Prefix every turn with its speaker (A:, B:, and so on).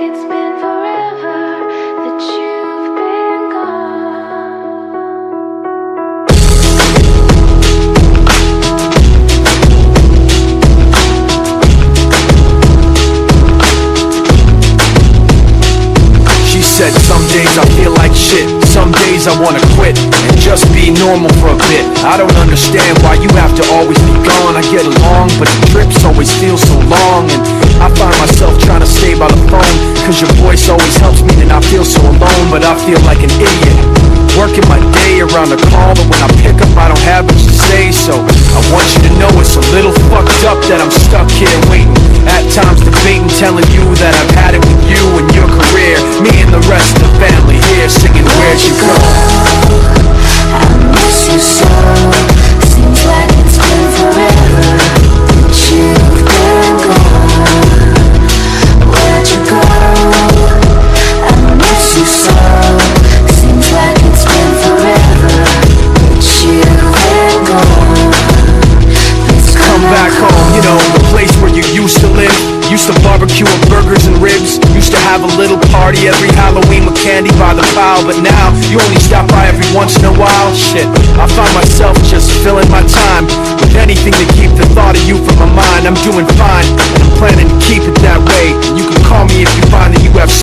A: it's been forever that you've been gone.
B: She said some days I feel like shit, some days I wanna quit and just be normal for a bit. I don't understand why you have to always be gone. I get along, but the trips always feel so long. And I find myself trying to stay by the phone, cause your voice always helps me to not feel so alone. But I feel like an idiot, working my day around the call, but when I pick up I don't have much to say. So I want you to know it's a little fucked up that I'm stuck here waiting, at times debating, telling you that I've had it with you and your career. Me and the rest of the family here singing Where'd You Go?
A: I miss you so. Seems like it's been forever that you've been gone. Where'd you go? I miss you so. Seems like it's been forever that you've been gone. Please
B: Come back home, you know, the place where you used to live. Used to barbecue and burgers and ribs. Used to have a little party every Halloween with candy by the pile. But now, you only stop by every once in a while. Shit, I find myself just filling my time with anything to keep the thought of you from my mind. I'm doing fine, and I'm planning to keep it that